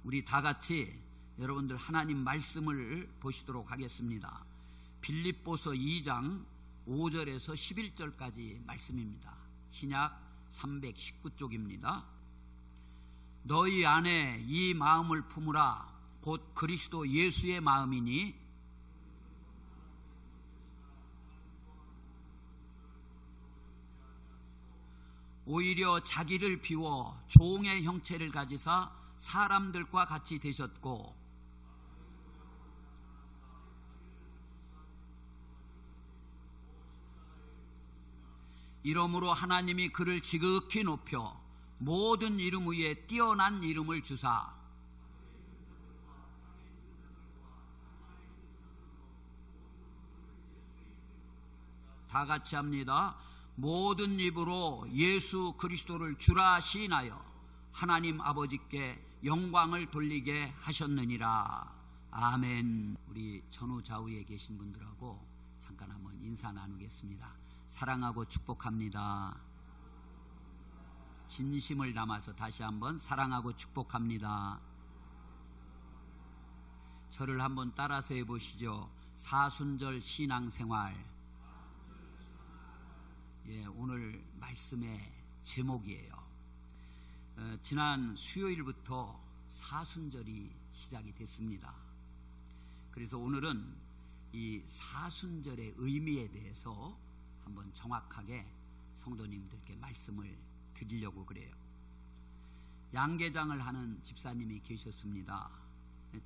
우리 다 같이 여러분들 하나님 말씀을 보시도록 하겠습니다. 빌립보서 2장 5절에서 11절까지 말씀입니다. 신약 319쪽입니다. 너희 안에 이 마음을 품으라. 곧 그리스도 예수의 마음이니 오히려 자기를 비워 종의 형체를 가지사 사람들과 같이 되셨고 이러므로 하나님이 그를 지극히 높여 모든 이름 위에 뛰어난 이름을 주사 다 같이 합니다. 모든 입으로 예수 그리스도를 주라 시인하여 하나님 아버지께 영광을 돌리게 하셨느니라. 아멘. 우리 전후 좌우에 계신 분들하고 잠깐 한번 인사 나누겠습니다. 사랑하고 축복합니다. 진심을 담아서 다시 한번 사랑하고 축복합니다. 저를 한번 따라서 해보시죠. 사순절 신앙생활. 오늘 말씀의 제목이에요. 지난 수요일부터 사순절이 시작이 됐습니다. 그래서 오늘은 이 사순절의 의미에 대해서 한번 정확하게 성도님들께 말씀을 드리려고 그래요. 양계장을 하는 집사님이 계셨습니다.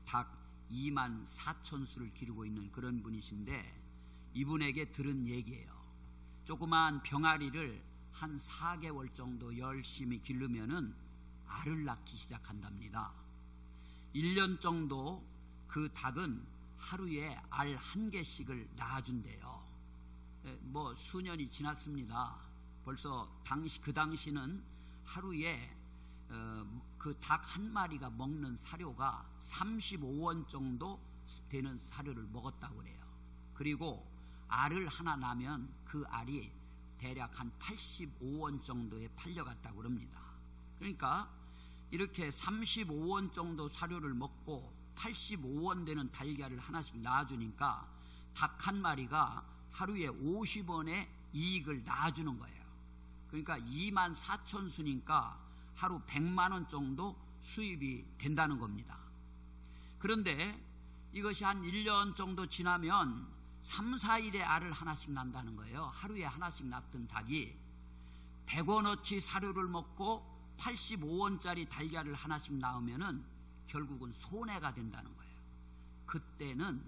닭 2만 4천 수를 기르고 있는 그런 분이신데 이분에게 들은 얘기예요. 조그마한 병아리를 한 4개월 정도 열심히 기르면은 알을 낳기 시작한답니다. 1년 정도 그 닭은 하루에 알 1개씩을 낳아준대요. 수년이 지났습니다. 벌써 그 당시는 하루에 그 닭 한 마리가 먹는 사료가 35원 정도 되는 사료를 먹었다고 그래요. 그리고 알을 하나 낳으면 그 알이 대략 한 85원 정도에 팔려갔다고 그럽니다. 그러니까 이렇게 35원 정도 사료를 먹고 85원 되는 달걀을 하나씩 낳아주니까 닭 한 마리가 하루에 50원의 이익을 낳아주는 거예요. 그러니까 2만 4천 수니까 하루 100만 원 정도 수입이 된다는 겁니다. 그런데 이것이 한 1년 정도 지나면 3, 4일에 알을 하나씩 낳는다는 거예요. 하루에 하나씩 낳던 닭이 100원어치 사료를 먹고 85원짜리 달걀을 하나씩 낳으면은 결국은 손해가 된다는 거예요. 그때는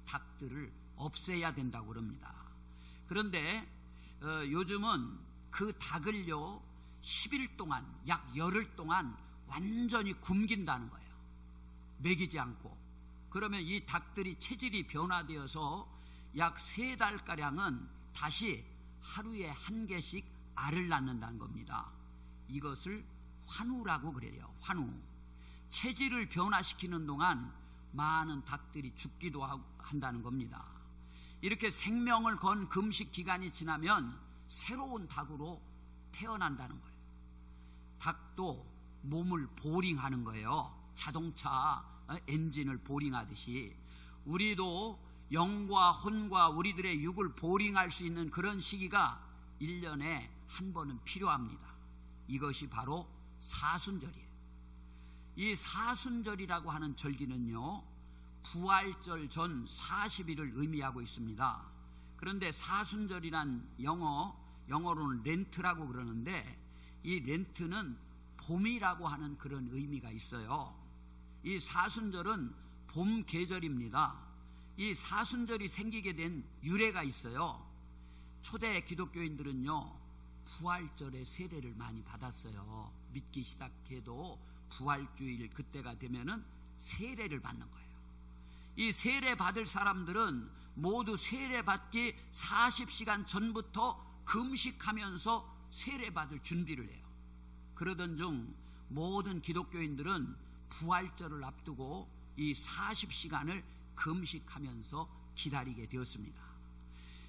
닭들을 없애야 된다고 그럽니다. 그런데 요즘은 그 닭을요 10일 동안 약 열흘 동안 완전히 굶긴다는 거예요. 먹이지 않고. 그러면 이 닭들이 체질이 변화되어서 약 3달가량은 다시 하루에 1개씩 알을 낳는다는 겁니다. 이것을 환우라고 그래요. 환우. 체질을 변화시키는 동안 많은 닭들이 죽기도 한다는 겁니다. 이렇게 생명을 건 금식 기간이 지나면 새로운 닭으로 태어난다는 거예요. 닭도 몸을 보링하는 거예요. 자동차 엔진을 보링하듯이 우리도 영과 혼과 우리들의 육을 보링할 수 있는 그런 시기가 1년에 한 번은 필요합니다. 이것이 바로 사순절이에요. 이 사순절이라고 하는 절기는요 부활절 전 40일을 의미하고 있습니다. 그런데 사순절이란 영어로는 렌트라고 그러는데 이 렌트는 봄이라고 하는 그런 의미가 있어요. 이 사순절은 봄 계절입니다. 이 사순절이 생기게 된 유래가 있어요. 초대 기독교인들은요 부활절의 세례를 많이 받았어요. 믿기 시작해도 부활주일 그때가 되면은 세례를 받는 거예요. 이 세례 받을 사람들은 모두 세례 받기 40시간 전부터 금식하면서 세례 받을 준비를 해요. 그러던 중 모든 기독교인들은 부활절을 앞두고 이 40시간을 금식하면서 기다리게 되었습니다.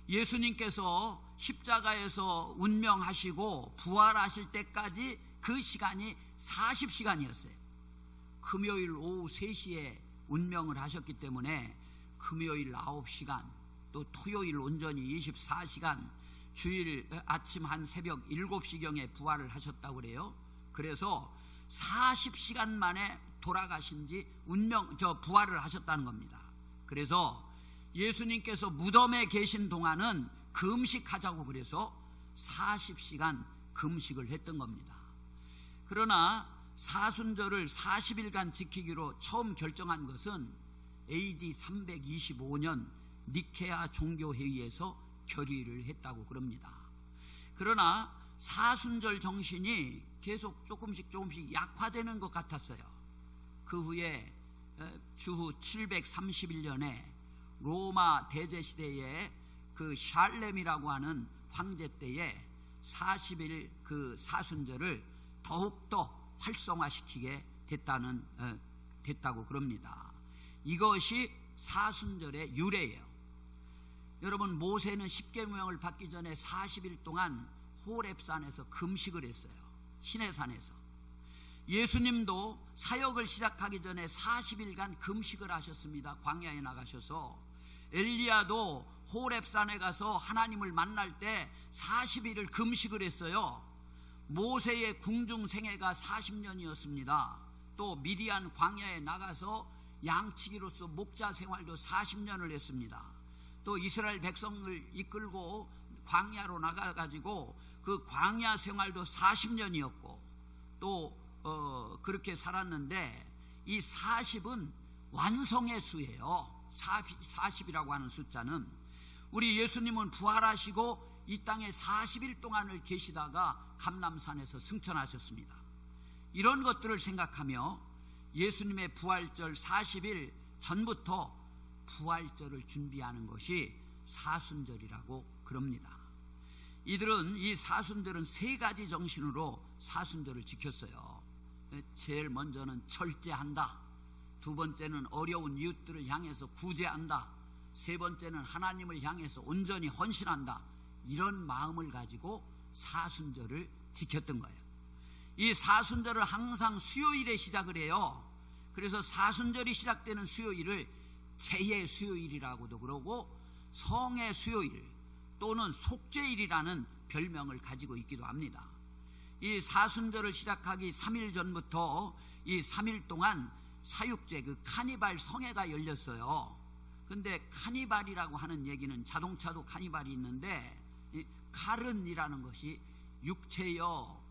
예수님께서 십자가에서 운명하시고 부활하실 때까지 그 시간이 40시간이었어요. 금요일 오후 3시에 운명을 하셨기 때문에 금요일 9시간, 또 토요일 온전히 24시간, 주일 아침 한 새벽 7시경에 부활을 하셨다고 그래요. 그래서 40시간 만에 돌아가신 지 부활을 하셨다는 겁니다. 그래서 예수님께서 무덤에 계신 동안은 금식하자고 그래서 40시간 금식을 했던 겁니다. 그러나 사순절을 40일간 지키기로 처음 결정한 것은 AD 325년 니케아 종교회의에서 결의를 했다고 그럽니다. 그러나 사순절 정신이 계속 조금씩 약화되는 것 같았어요. 그 후에 주후 731년에 로마 대제시대에 그 샬렘이라고 하는 황제 때에 40일 그 사순절을 더욱더 활성화시키게 됐다고 그럽니다. 이것이 사순절의 유래예요. 여러분, 모세는 십계명을 받기 전에 40일 동안 호렙산에서 금식을 했어요. 시내산에서. 예수님도 사역을 시작하기 전에 40일간 금식을 하셨습니다. 광야에 나가셔서. 엘리야도 호렙산에 가서 하나님을 만날 때 40일을 금식을 했어요. 모세의 궁중생애가 40년이었습니다. 또 미디안 광야에 나가서 양치기로서 목자 생활도 40년을 했습니다. 또 이스라엘 백성을 이끌고 광야로 나가가지고 그 광야 생활도 40년이었고 또 그렇게 살았는데, 이 40은 완성의 수예요. 40이라고 하는 숫자는. 우리 예수님은 부활하시고 이 땅에 40일 동안을 계시다가 감람산에서 승천하셨습니다. 이런 것들을 생각하며 예수님의 부활절 40일 전부터 부활절을 준비하는 것이 사순절이라고 그럽니다. 이들은 이 사순절은 3가지 정신으로 사순절을 지켰어요. 제일 먼저는 절제한다. 두 번째는 어려운 이웃들을 향해서 구제한다. 세 번째는 하나님을 향해서 온전히 헌신한다. 이런 마음을 가지고 사순절을 지켰던 거예요. 이 사순절을 항상 수요일에 시작을 해요. 그래서 사순절이 시작되는 수요일을 제의 수요일이라고도 그러고 성의 수요일 또는 속죄일이라는 별명을 가지고 있기도 합니다. 이 사순절을 시작하기 3일 전부터 이 3일 동안 사육제, 그 카니발 성회가 열렸어요. 근데 카니발이라고 하는 얘기는, 자동차도 카니발이 있는데 칼은이라는 것이 육체여,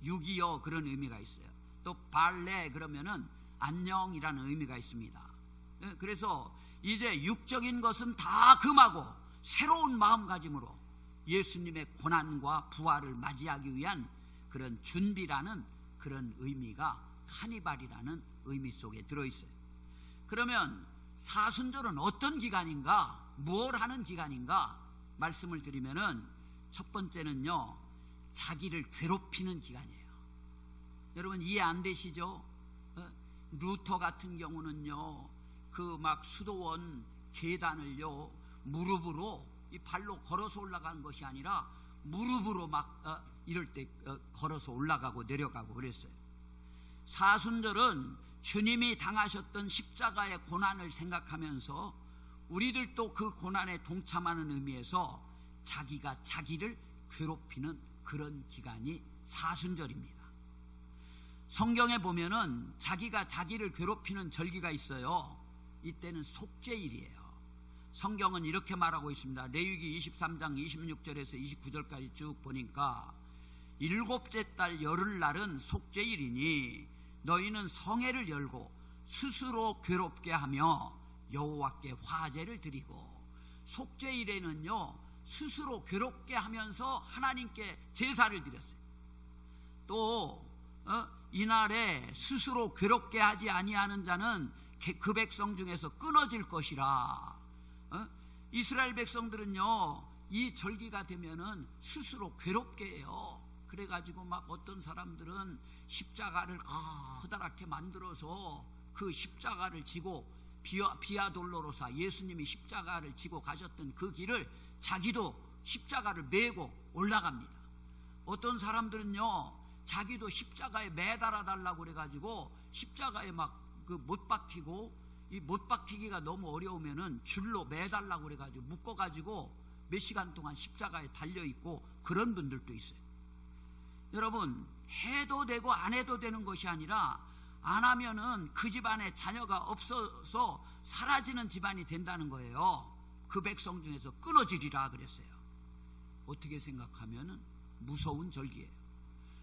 육이여 그런 의미가 있어요. 또 발레 그러면은 안녕이라는 의미가 있습니다. 그래서 이제 육적인 것은 다 금하고 새로운 마음가짐으로 예수님의 고난과 부활을 맞이하기 위한 그런 준비라는 그런 의미가 카니발이라는 의미 속에 들어있어요. 그러면 사순절은 어떤 기간인가, 무엇을 하는 기간인가 말씀을 드리면은, 첫 번째는요, 자기를 괴롭히는 기간이에요. 여러분 이해 안 되시죠? 루터 같은 경우는요, 그 막 수도원 계단을요 무릎으로, 이 발로 걸어서 올라간 것이 아니라 무릎으로 막 이럴 때 걸어서 올라가고 내려가고 그랬어요. 사순절은 주님이 당하셨던 십자가의 고난을 생각하면서 우리들도 그 고난에 동참하는 의미에서 자기가 자기를 괴롭히는 그런 기간이 사순절입니다. 성경에 보면은 자기가 자기를 괴롭히는 절기가 있어요. 이때는 속죄일이에요. 성경은 이렇게 말하고 있습니다. 레위기 23장 26절에서 29절까지 쭉 보니까, 7째 달 열흘날은 속죄일이니 너희는 성회를 열고 스스로 괴롭게 하며 여호와께 화제를 드리고. 속죄일에는요 스스로 괴롭게 하면서 하나님께 제사를 드렸어요. 또 이날에 스스로 괴롭게 하지 아니하는 자는 그 백성 중에서 끊어질 것이라. 이스라엘 백성들은요 이 절기가 되면은 스스로 괴롭게 해요. 그래가지고 막 어떤 사람들은 십자가를 커다랗게 만들어서 그 십자가를 지고, 비아돌로로사 예수님이 십자가를 지고 가셨던 그 길을 자기도 십자가를 메고 올라갑니다. 어떤 사람들은요 자기도 십자가에 매달아 달라고 그래가지고 십자가에 막 그 못 박히고, 이 못 박히기가 너무 어려우면은 줄로 매달라고 그래가지고 묶어가지고 몇 시간 동안 십자가에 달려있고 그런 분들도 있어요. 여러분, 해도 되고 안 해도 되는 것이 아니라 안 하면은 그 집안에 자녀가 없어서 사라지는 집안이 된다는 거예요. 그 백성 중에서 끊어지리라 그랬어요. 어떻게 생각하면은 무서운 절기예요.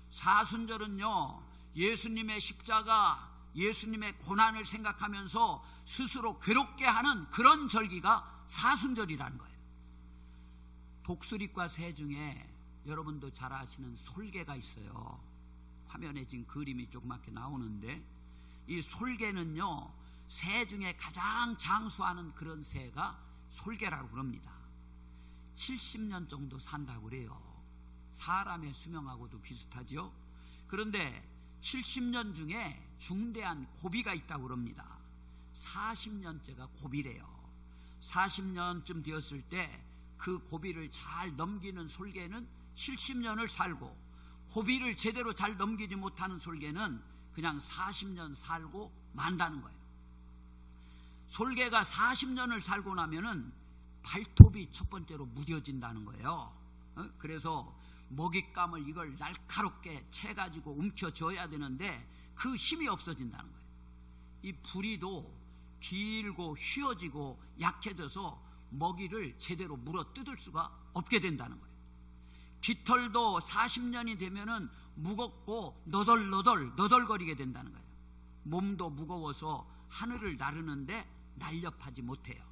사순절은요, 예수님의 십자가, 예수님의 고난을 생각하면서 스스로 괴롭게 하는 그런 절기가 사순절이라는 거예요. 독수리과 새 중에 여러분도 잘 아시는 솔개가 있어요. 화면에 지금 그림이 조그맣게 나오는데, 이 솔개는요, 새 중에 가장 장수하는 그런 새가 솔개라고 그럽니다. 70년 정도 산다고 그래요. 사람의 수명하고도 비슷하죠. 그런데 70년 중에 중대한 고비가 있다고 그럽니다. 40년째가 고비래요. 40년쯤 되었을 때 그 고비를 잘 넘기는 솔개는 70년을 살고, 고비를 제대로 잘 넘기지 못하는 솔개는 그냥 40년 살고 만다는 거예요. 솔개가 40년을 살고 나면은 발톱이 첫 번째로 무뎌진다는 거예요. 그래서 먹잇감을 이걸 날카롭게 채가지고 움켜줘야 되는데 그 힘이 없어진다는 거예요. 이 부리도 길고 휘어지고 약해져서 먹이를 제대로 물어 뜯을 수가 없게 된다는 거예요. 깃털도 40년이 되면은 무겁고 너덜거리게 된다는 거예요. 몸도 무거워서 하늘을 나르는데 날렵하지 못해요.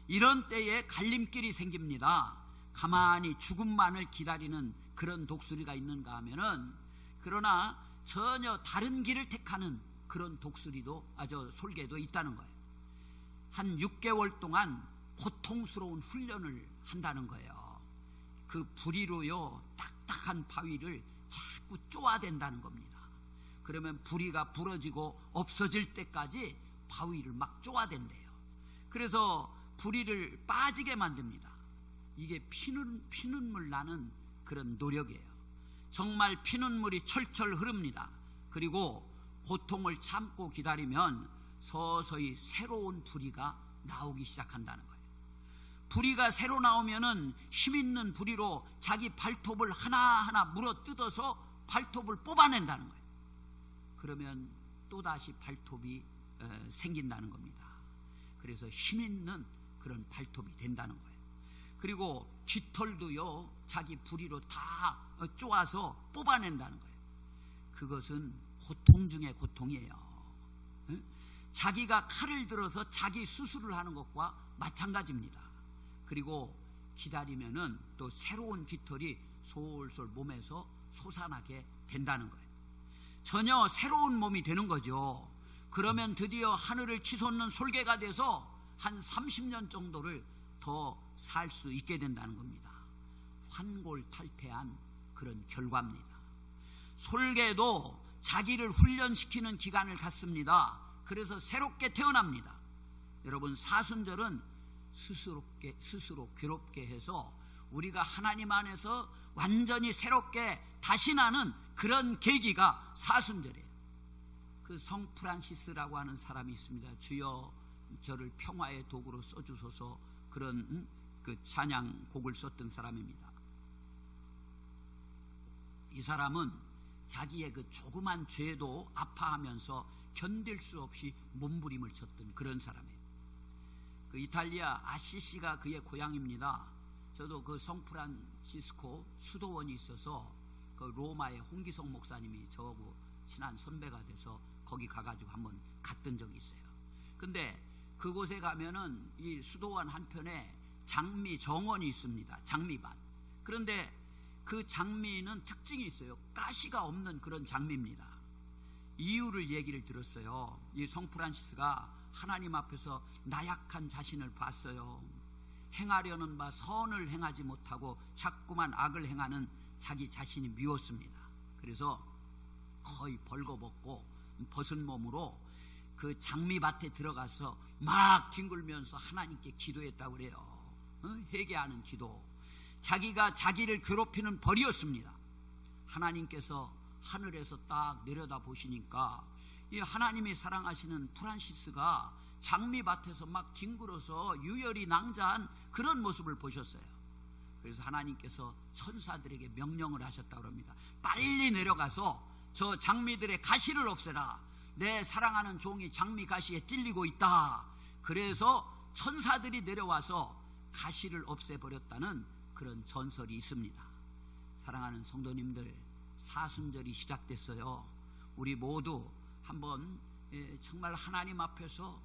이런 때에 갈림길이 생깁니다. 가만히 죽음만을 기다리는 그런 독수리가 있는가 하면은, 그러나 전혀 다른 길을 택하는 그런 솔개도 있다는 거예요. 한 6개월 동안 고통스러운 훈련을 한다는 거예요. 그 부리로요, 딱딱한 바위를 자꾸 쪼아댄다는 겁니다. 그러면 부리가 부러지고 없어질 때까지 바위를 막 쪼아댄대요. 그래서 부리를 빠지게 만듭니다. 이게 피눈물 나는 그런 노력이에요. 정말 피눈물이 철철 흐릅니다. 그리고 고통을 참고 기다리면 서서히 새로운 부리가 나오기 시작한다는 거예요. 부리가 새로 나오면은 힘있는 부리로 자기 발톱을 하나하나 물어 뜯어서 발톱을 뽑아낸다는 거예요. 그러면 또다시 발톱이 생긴다는 겁니다. 그래서 힘있는 그런 발톱이 된다는 거예요. 그리고 깃털도요, 자기 부리로 다 쪼아서 뽑아낸다는 거예요. 그것은 고통 중에 고통이에요. 자기가 칼을 들어서 자기 수술을 하는 것과 마찬가지입니다. 그리고 기다리면은 또 새로운 깃털이 솔솔 몸에서 솟아나게 된다는 거예요. 전혀 새로운 몸이 되는 거죠. 그러면 드디어 하늘을 치솟는 솔개가 돼서 한 30년 정도를 더 살 수 있게 된다는 겁니다. 환골탈태한 그런 결과입니다. 솔개도 자기를 훈련시키는 기간을 갖습니다. 그래서 새롭게 태어납니다. 여러분, 사순절은 스스로 괴롭게 해서 우리가 하나님 안에서 완전히 새롭게 다시 나는 그런 계기가 사순절이에요. 그 성 프란시스라고 하는 사람이 있습니다. 주여 저를 평화의 도구로 써주소서, 그런 그 찬양곡을 썼던 사람입니다. 이 사람은 자기의 그 조그만 죄도 아파하면서 견딜 수 없이 몸부림을 쳤던 그런 사람이에요. 그 이탈리아 아시시가 그의 고향입니다. 저도 그 성프란시스코 수도원이 있어서 그 로마의 홍기성 목사님이 저하고 친한 선배가 돼서 거기 가가지고 한번 갔던 적이 있어요. 근데 그곳에 가면은 이 수도원 한편에 장미 정원이 있습니다. 장미밭. 그런데 그 장미는 특징이 있어요. 가시가 없는 그런 장미입니다. 이유를 얘기를 들었어요. 이 성프란시스가 하나님 앞에서 나약한 자신을 봤어요. 행하려는 바 선을 행하지 못하고 자꾸만 악을 행하는 자기 자신이 미웠습니다. 그래서 거의 벌거벗고 벗은 몸으로 그 장미밭에 들어가서 막 뒹굴면서 하나님께 기도했다고 그래요. 회개하는 기도. 자기가 자기를 괴롭히는 벌이었습니다. 하나님께서 하늘에서 딱 내려다 보시니까 이 하나님이 사랑하시는 프란시스가 장미밭에서 막 뒹굴어서 유혈이 낭자한 그런 모습을 보셨어요. 그래서 하나님께서 천사들에게 명령을 하셨다고 합니다. 빨리 내려가서 저 장미들의 가시를 없애라. 내 사랑하는 종이 장미 가시에 찔리고 있다. 그래서 천사들이 내려와서 가시를 없애버렸다는 그런 전설이 있습니다. 사랑하는 성도님들, 사순절이 시작됐어요. 우리 모두 한번 정말 하나님 앞에서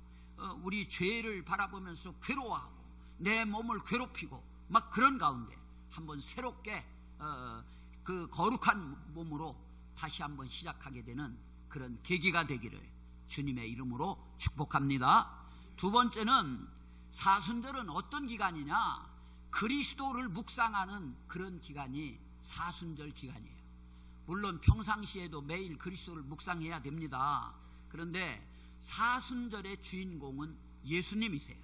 우리 죄를 바라보면서 괴로워하고 내 몸을 괴롭히고 막 그런 가운데 한번 새롭게 그 거룩한 몸으로 다시 한번 시작하게 되는 그런 계기가 되기를 주님의 이름으로 축복합니다. 두 번째는 사순절은 어떤 기간이냐? 그리스도를 묵상하는 그런 기간이 사순절 기간이에요. 물론 평상시에도 매일 그리스도를 묵상해야 됩니다. 그런데 사순절의 주인공은 예수님이세요.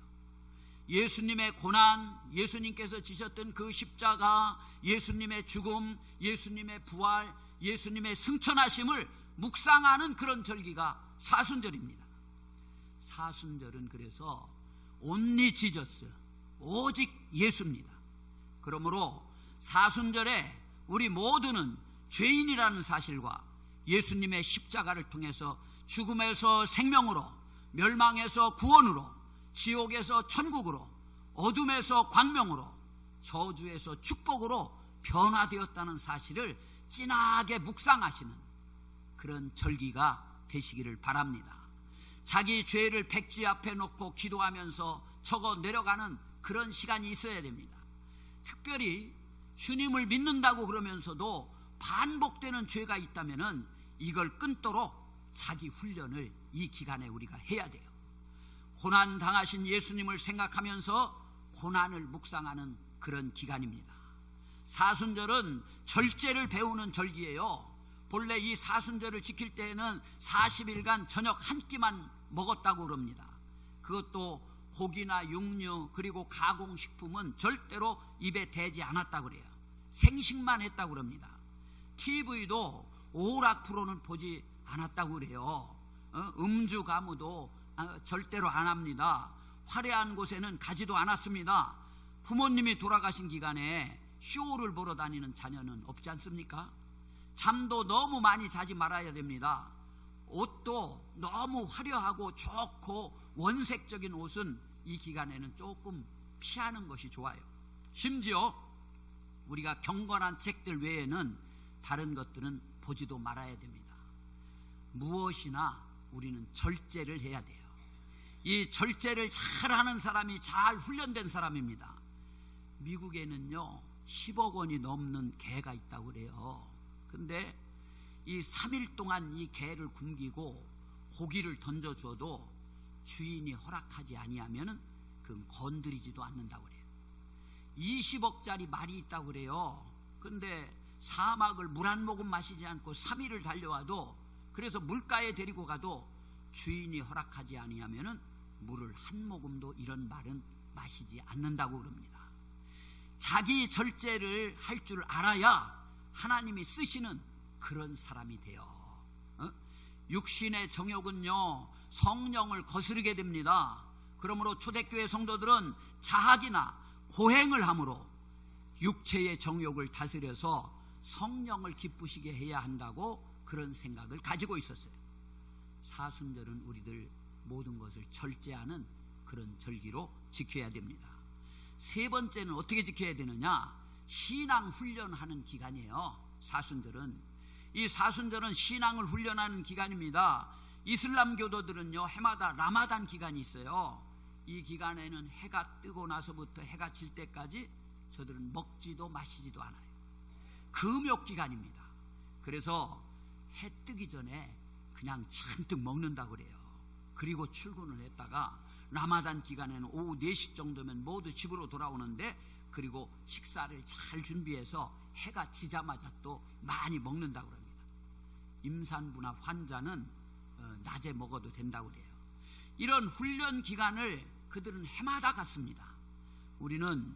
예수님의 고난, 예수님께서 지셨던 그 십자가, 예수님의 죽음, 예수님의 부활, 예수님의 승천하심을 묵상하는 그런 절기가 사순절입니다. 사순절은 그래서 온리 지저스, 오직 예수입니다. 그러므로 사순절에 우리 모두는 죄인이라는 사실과 예수님의 십자가를 통해서 죽음에서 생명으로, 멸망에서 구원으로, 지옥에서 천국으로, 어둠에서 광명으로, 저주에서 축복으로 변화되었다는 사실을 진하게 묵상하시는 그런 절기가 되시기를 바랍니다. 자기 죄를 백지 앞에 놓고 기도하면서 적어 내려가는 그런 시간이 있어야 됩니다. 특별히 주님을 믿는다고 그러면서도 반복되는 죄가 있다면 이걸 끊도록 자기 훈련을 이 기간에 우리가 해야 돼요. 고난 당하신 예수님을 생각하면서 고난을 묵상하는 그런 기간입니다. 사순절은 절제를 배우는 절기예요. 본래 이 사순절을 지킬 때에는 40일간 저녁 한 끼만 먹었다고 그럽니다. 그것도 고기나 육류 그리고 가공식품은 절대로 입에 대지 않았다고 그래요. 생식만 했다고 그럽니다. TV도 오락 프로는 보지 않았다고 그래요. 음주 가무도 절대로 안 합니다. 화려한 곳에는 가지도 않았습니다. 부모님이 돌아가신 기간에 쇼를 보러 다니는 자녀는 없지 않습니까? 잠도 너무 많이 자지 말아야 됩니다. 옷도 너무 화려하고 좋고 원색적인 옷은 이 기간에는 조금 피하는 것이 좋아요. 심지어 우리가 경건한 책들 외에는 다른 것들은 보지도 말아야 됩니다. 무엇이나 우리는 절제를 해야 돼요. 이 절제를 잘하는 사람이 잘 훈련된 사람입니다. 미국에는요 10억 원이 넘는 개가 있다고 그래요. 근데 이 3일 동안 이 개를 굶기고 고기를 던져줘도 주인이 허락하지 아니하면 그건 건드리지도 않는다고 그래요. 20억짜리 말이 있다고 그래요. 근데 사막을 물 한 모금 마시지 않고 3일을 달려와도, 그래서 물가에 데리고 가도 주인이 허락하지 아니하면 물을 한 모금도 이런 말은 마시지 않는다고 그럽니다. 자기 절제를 할 줄 알아야 하나님이 쓰시는 그런 사람이 돼요. 육신의 정욕은요 성령을 거스르게 됩니다. 그러므로 초대교회 성도들은 자학이나 고행을 함으로 육체의 정욕을 다스려서 성령을 기쁘시게 해야 한다고 그런 생각을 가지고 있었어요. 사순절은 우리들 모든 것을 절제하는 그런 절기로 지켜야 됩니다. 세 번째는 어떻게 지켜야 되느냐? 신앙 훈련하는 기간이에요. 사순절은. 이 사순절은 신앙을 훈련하는 기간입니다. 이슬람 교도들은요 해마다 라마단 기간이 있어요. 이 기간에는 해가 뜨고 나서부터 해가 질 때까지 저들은 먹지도 마시지도 않아요. 금욕 기간입니다. 그래서 해 뜨기 전에 그냥 잔뜩 먹는다고 그래요. 그리고 출근을 했다가 라마단 기간에는 오후 4시 정도면 모두 집으로 돌아오는데, 그리고 식사를 잘 준비해서 해가 지자마자 또 많이 먹는다고 합니다. 임산부나 환자는 낮에 먹어도 된다고 그래요. 이런 훈련 기간을 그들은 해마다 갖습니다. 우리는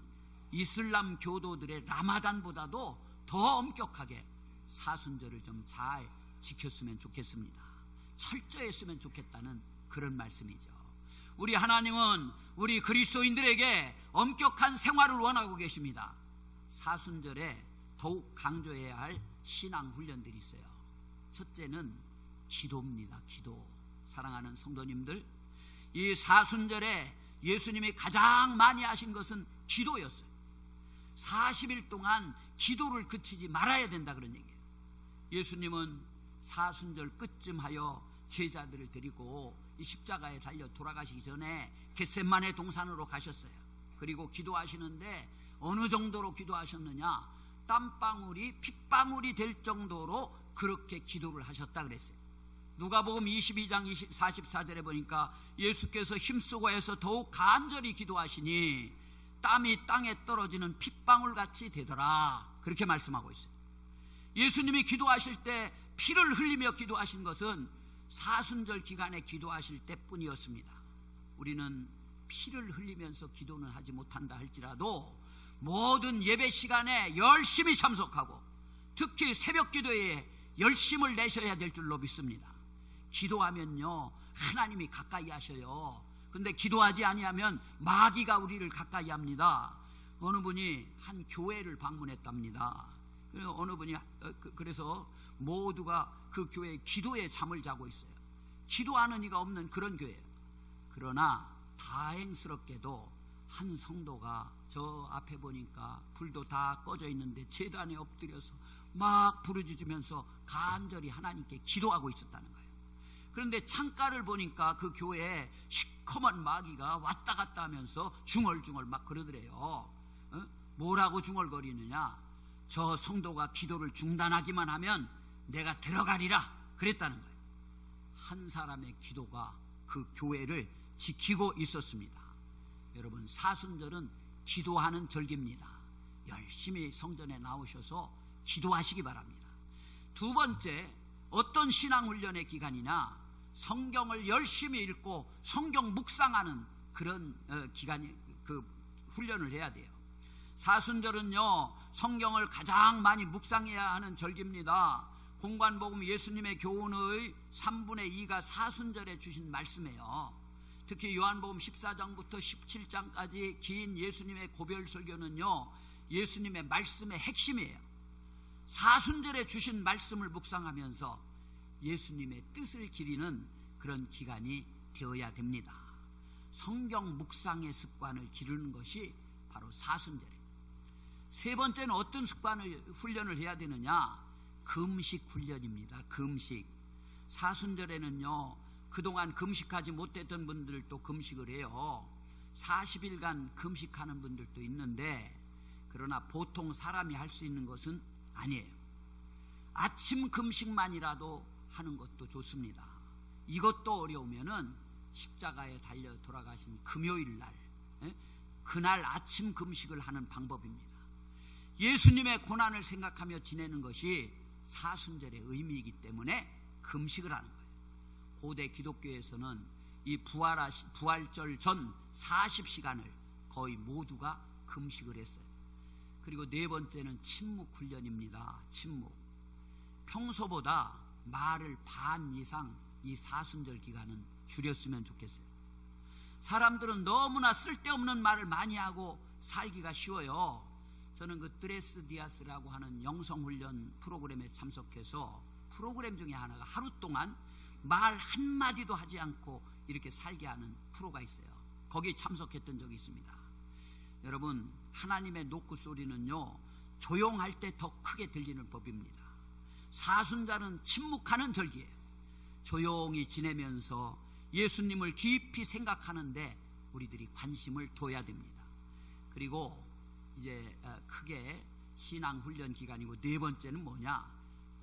이슬람 교도들의 라마단보다도 더 엄격하게 사순절을 좀 잘 지켰으면 좋겠습니다. 철저했으면 좋겠다는 그런 말씀이죠. 우리 하나님은 우리 그리스도인들에게 엄격한 생활을 원하고 계십니다. 사순절에 더욱 강조해야 할 신앙 훈련들이 있어요. 첫째는 기도입니다. 기도. 사랑하는 성도님들, 이 사순절에 예수님이 가장 많이 하신 것은 기도였어요. 40일 동안 기도를 그치지 말아야 된다 그런 얘기예요. 예수님은 사순절 끝쯤 하여 제자들을 데리고 이 십자가에 달려 돌아가시기 전에 겟세마네 동산으로 가셨어요. 그리고 기도하시는데 어느 정도로 기도하셨느냐, 땀방울이 핏방울이 될 정도로 그렇게 기도를 하셨다 그랬어요. 누가복음 22장 44절에 보니까 예수께서 힘쓰고 해서 더욱 간절히 기도하시니 땀이 땅에 떨어지는 핏방울같이 되더라, 그렇게 말씀하고 있어요. 예수님이 기도하실 때 피를 흘리며 기도하신 것은 사순절 기간에 기도하실 때뿐이었습니다. 우리는 피를 흘리면서 기도는 하지 못한다 할지라도 모든 예배 시간에 열심히 참석하고 특히 새벽 기도에 열심을 내셔야 될 줄로 믿습니다. 기도하면요 하나님이 가까이 하셔요. 근데 기도하지 아니하면 마귀가 우리를 가까이 합니다. 어느 분이 한 교회를 방문했답니다. 어느 분이 그래서 모두가 그 교회에 기도에 잠을 자고 있어요. 기도하는 이가 없는 그런 교회예요. 그러나 다행스럽게도 한 성도가 저 앞에 보니까 불도 다 꺼져 있는데 제단에 엎드려서 막 부르짖으면서 간절히 하나님께 기도하고 있었다는 거예요. 그런데 창가를 보니까 그 교회에 시커먼 마귀가 왔다 갔다 하면서 중얼중얼 막 그러더래요. 뭐라고 중얼거리느냐, 저 성도가 기도를 중단하기만 하면 내가 들어가리라 그랬다는 거예요. 한 사람의 기도가 그 교회를 지키고 있었습니다. 여러분, 사순절은 기도하는 절기입니다. 열심히 성전에 나오셔서 기도하시기 바랍니다. 두 번째, 어떤 신앙훈련의 기간이나 성경을 열심히 읽고 성경 묵상하는 그런 기간이, 그 훈련을 해야 돼요. 사순절은요 성경을 가장 많이 묵상해야 하는 절기입니다. 공관복음 예수님의 교훈의 3분의 2가 사순절에 주신 말씀이에요. 특히 요한복음 14장부터 17장까지 긴 예수님의 고별 설교는요 예수님의 말씀의 핵심이에요. 사순절에 주신 말씀을 묵상하면서 예수님의 뜻을 기리는 그런 기간이 되어야 됩니다. 성경 묵상의 습관을 기르는 것이 바로 사순절이에요. 세 번째는 어떤 훈련을 해야 되느냐, 금식 훈련입니다. 금식. 사순절에는요 그동안 금식하지 못했던 분들도 금식을 해요. 40일간 금식하는 분들도 있는데, 그러나 보통 사람이 할 수 있는 것은 아니에요. 아침 금식만이라도 하는 것도 좋습니다. 이것도 어려우면은 십자가에 달려 돌아가신 금요일 날, 그날 아침 금식을 하는 방법입니다. 예수님의 고난을 생각하며 지내는 것이 사순절의 의미이기 때문에 금식을 하는 거예요. 고대 기독교에서는 이 부활절 전 40시간을 거의 모두가 금식을 했어요. 그리고 네 번째는 침묵 훈련입니다. 침묵. 평소보다 말을 반 이상 이 사순절 기간은 줄였으면 좋겠어요. 사람들은 너무나 쓸데없는 말을 많이 하고 살기가 쉬워요. 저는 그 드레스 디아스라고 하는 영성훈련 프로그램에 참석해서 프로그램 중에 하나가 하루 동안 말 한마디도 하지 않고 이렇게 살게 하는 프로가 있어요. 거기에 참석했던 적이 있습니다. 여러분, 하나님의 노크 소리는요 조용할 때 더 크게 들리는 법입니다. 사순절은 침묵하는 절기예요. 조용히 지내면서 예수님을 깊이 생각하는데 우리들이 관심을 둬야 됩니다. 그리고 이제 크게 신앙훈련 기간이고, 네 번째는 뭐냐,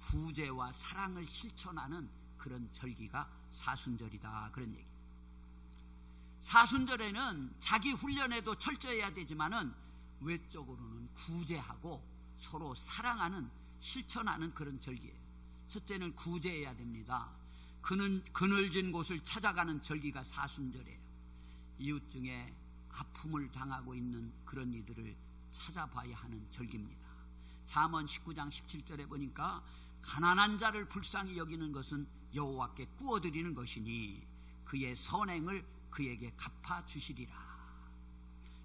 구제와 사랑을 실천하는 그런 절기가 사순절이다, 그런 얘기. 사순절에는 자기 훈련에도 철저해야 되지만은 외적으로는 구제하고 서로 사랑하는, 실천하는 그런 절기예요. 첫째는 구제해야 됩니다. 그늘진 곳을 찾아가는 절기가 사순절이에요. 이웃 중에 아픔을 당하고 있는 그런 이들을 찾아봐야 하는 절기입니다. 잠언 19장 17절에 보니까 가난한 자를 불쌍히 여기는 것은 여호와께 구워드리는 것이니 그의 선행을 그에게 갚아주시리라.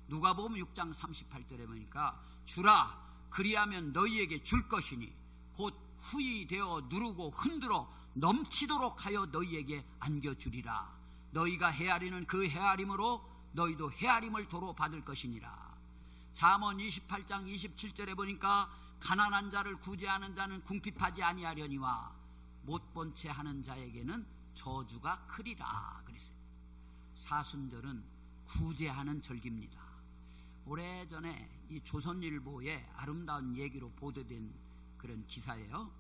누가복음 6장 38절에 보니까 주라 그리하면 너희에게 줄 것이니 곧 후히 되어 누르고 흔들어 넘치도록 하여 너희에게 안겨주리라. 너희가 헤아리는 그 헤아림으로 너희도 헤아림을 도로 받을 것이니라. 잠언 28장 27절에 보니까 가난한 자를 구제하는 자는 궁핍하지 아니하려니와 못 본 채 하는 자에게는 저주가 크리라 그랬어요. 사순절은 구제하는 절기입니다. 오래전에 이 조선일보에 아름다운 얘기로 보도된 그런 기사예요.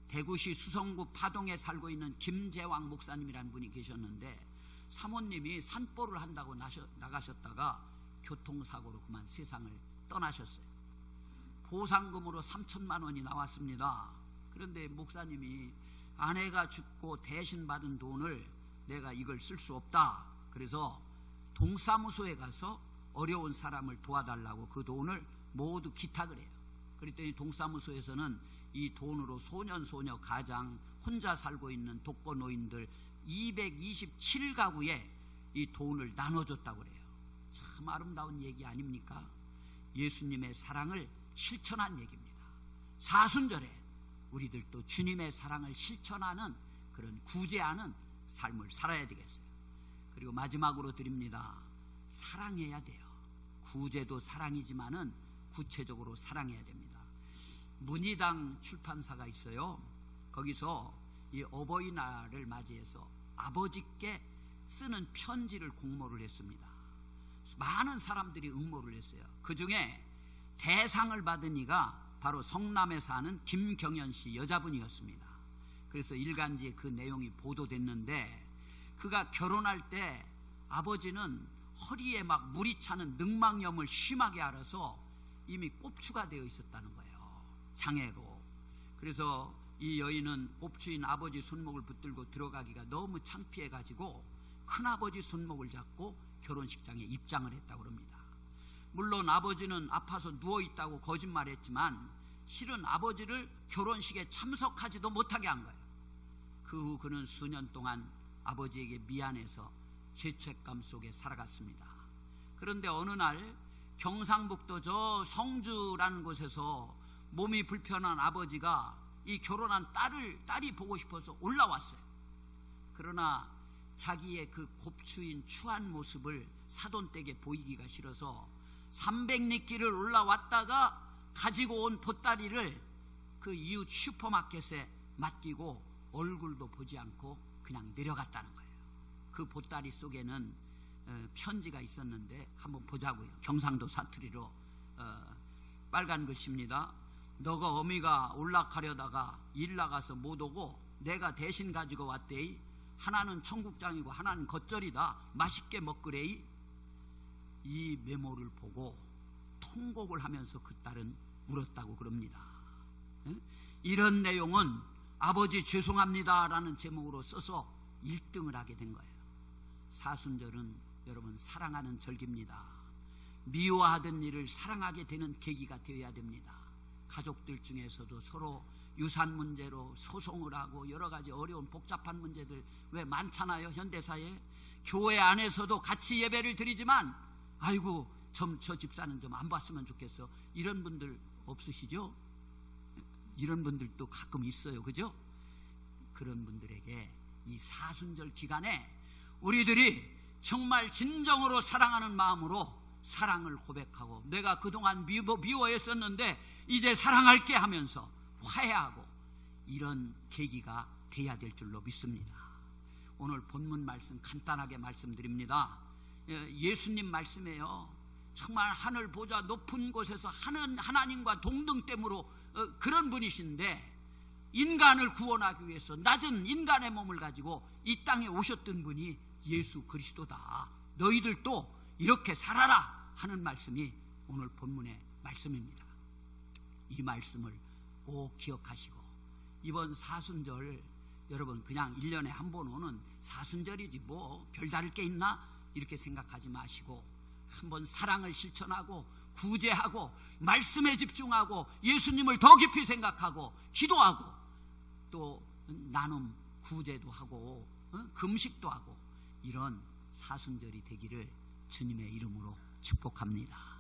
대구시 수성구 파동에 살고 있는 김재왕 목사님이라는 분이 계셨는데 사모님이 산보를 한다고 나가셨다가 교통사고로 그만 세상을 떠나셨어요. 보상금으로 3천만 원이 나왔습니다. 그런데 목사님이 아내가 죽고 대신 받은 돈을 내가 이걸 쓸 수 없다. 그래서 동사무소에 가서 어려운 사람을 도와달라고 그 돈을 모두 기탁을 해요. 그랬더니 동사무소에서는 이 돈으로 소년 소녀 가장 혼자 살고 있는 독거노인들 227가구에 이 돈을 나눠줬다고 그래요. 참 아름다운 얘기 아닙니까? 예수님의 사랑을 실천한 얘기입니다. 사순절에 우리들도 주님의 사랑을 실천하는 그런 구제하는 삶을 살아야 되겠어요. 그리고 마지막으로 드립니다. 사랑해야 돼요. 구제도 사랑이지만은 구체적으로 사랑해야 됩니다. 문희당 출판사가 있어요. 거기서 이 어버이날을 맞이해서 아버지께 쓰는 편지를 공모를 했습니다. 많은 사람들이 응모를 했어요. 그 중에 대상을 받은 이가 바로 성남에 사는 김경연 씨 여자분이었습니다. 그래서 일간지에 그 내용이 보도됐는데 그가 결혼할 때 아버지는 허리에 막 물이 차는 늑막염을 심하게 앓아서 이미 꼽추가 되어 있었다는 거예요. 장애로. 그래서 이 여인은 꼽추인 아버지 손목을 붙들고 들어가기가 너무 창피해가지고 큰아버지 손목을 잡고 결혼식장에 입장을 했다고 합니다. 물론 아버지는 아파서 누워있다고 거짓말했지만 실은 아버지를 결혼식에 참석하지도 못하게 한 거예요. 그 후 그는 수년 동안 아버지에게 미안해서 죄책감 속에 살아갔습니다. 그런데 어느 날 경상북도 저 성주라는 곳에서 몸이 불편한 아버지가 이 결혼한 딸이 보고 싶어서 올라왔어요. 그러나 자기의 그 곱추인 추한 모습을 사돈댁에 보이기가 싫어서 300리길을 올라왔다가 가지고 온 보따리를 그 이웃 슈퍼마켓에 맡기고 얼굴도 보지 않고 그냥 내려갔다는 거예요. 그 보따리 속에는 편지가 있었는데 한번 보자고요. 경상도 사투리로 빨간 글씨입니다. 너가 어미가 올락하려다가 일 나가서 못 오고 내가 대신 가지고 왔대이. 하나는 청국장이고 하나는 겉절이다. 맛있게 먹으래이. 이 메모를 보고 통곡을 하면서 그 딸은 울었다고 그럽니다. 이런 내용은 아버지 죄송합니다 라는 제목으로 써서 1등을 하게 된 거예요. 사순절은 여러분 사랑하는 절기입니다. 미워하던 일을 사랑하게 되는 계기가 되어야 됩니다. 가족들 중에서도 서로 유산 문제로 소송을 하고 여러 가지 어려운 복잡한 문제들 왜 많잖아요. 현대사에. 교회 안에서도 같이 예배를 드리지만 아이고 저 집사는 좀 안 봤으면 좋겠어. 이런 분들 없으시죠? 이런 분들도 가끔 있어요. 그죠? 그런 분들에게 이 사순절 기간에 우리들이 정말 진정으로 사랑하는 마음으로 사랑을 고백하고 내가 그동안 미워했었는데 이제 사랑할게 하면서 화해하고 이런 계기가 돼야 될 줄로 믿습니다. 오늘 본문 말씀 간단하게 말씀드립니다. 예수님 말씀이에요. 정말 하늘 보좌 높은 곳에서 하나님과 동등됨으로 그런 분이신데 인간을 구원하기 위해서 낮은 인간의 몸을 가지고 이 땅에 오셨던 분이 예수 그리스도다. 너희들도 이렇게 살아라 하는 말씀이 오늘 본문의 말씀입니다. 이 말씀을 꼭 기억하시고 이번 사순절 여러분 그냥 1년에 한 번 오는 사순절이지 뭐 별다를 게 있나 이렇게 생각하지 마시고 한번 사랑을 실천하고 구제하고 말씀에 집중하고 예수님을 더 깊이 생각하고 기도하고 또 나눔 구제도 하고 금식도 하고 이런 사순절이 되기를 주님의 이름으로 축복합니다.